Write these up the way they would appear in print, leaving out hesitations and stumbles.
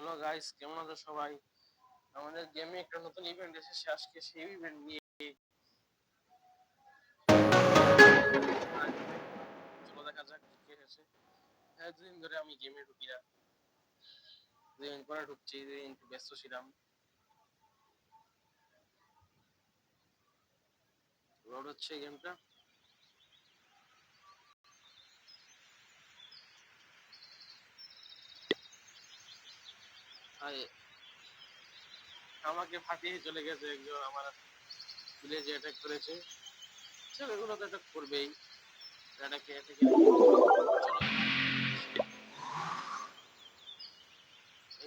Hello guys, কেমন আছো সবাই? আমাদের গেমে একটা নতুন ইভেন্ট এসেছে আজকে। সেই ইভেন্ট নিয়ে চলো দেখা যাক কি এসেছে। হ্যাঁ, দুদিন ধরে আমি গেমে ঢুকি না, দুদিন পরে ঢুকছি, দুদিন একটু ব্যস্ত ছিলাম। লোড হচ্ছে গেমটা। আমাকে ফাটিয়ে চলে গেছে একজন, আমার ভিলেজে অ্যাটাক করেছে। ছেলেগুলো তো অ্যাটাক করবেই, অ্যাটাকে চলো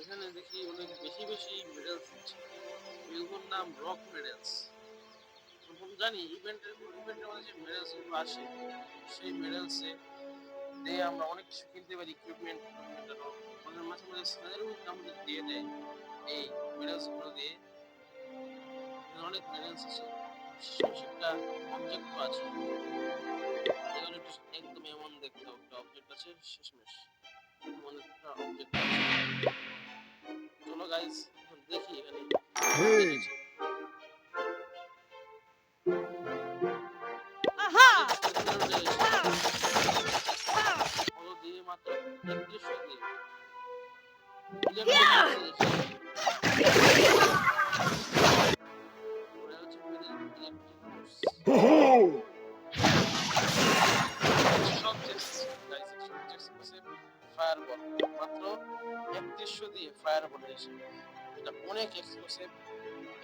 এখানে দেখি অনেক বেশি বেশি মেডেলস দিচ্ছে। এগুলোর নাম রক মেডেলস। জানি ইভেন্টের মধ্যে যে মেডেলস গুলো আসে, সেই মেডেলসে দিয়ে আমরা অনেক কিছু কিনতে পারি, ইকুইপমেন্ট মেটানো। আমাদের মাঝে মাঝে স্যালারিও আমাদের দিয়ে দেয় এই মেডেলস গুলো দিয়ে। অনেক মেডেলস আছে, একটা অবজেক্ট আছে, এখানে একদম এমন দেখতে একটা অবজেক্ট আছে, শেষমেশ এমন একটা অবজেক্ট আছে। চলো গাইস দেখি এখানে দিয়ে মাত্র 3100 দিয়ে ফায়ারবল মাত্র 3100 দিয়ে ফায়ারবল এসে, এটা অনেক এক্সক্লুসিভ।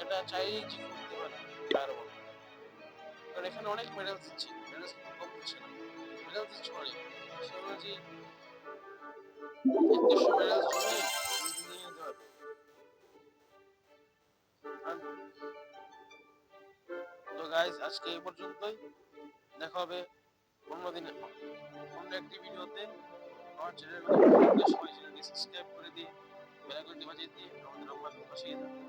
এটা চাইলেই যে করতে পারে ফায়ারবল, কারণ এখানে অনেক মেডেল দিচ্ছে, মেডেল কম দিচ্ছে না, মেডেল দিচ্ছে অনেক। সে অনুযায়ী 3100 মেডেল জমিয়ে নিয়ে নিতে পারবে। তো গাইস আজকে এই পর্যন্তই, দেখা হবে অন্য দিনে অন্য একটি ভিডিওতে। আমার চ্যানেলটি সবাই চ্যানেলটি সাবস্ক্রাইব করে দিয়ে বেল আইকনটি বাজিয়ে দিয়ে আমাদের পাশে থাকুন।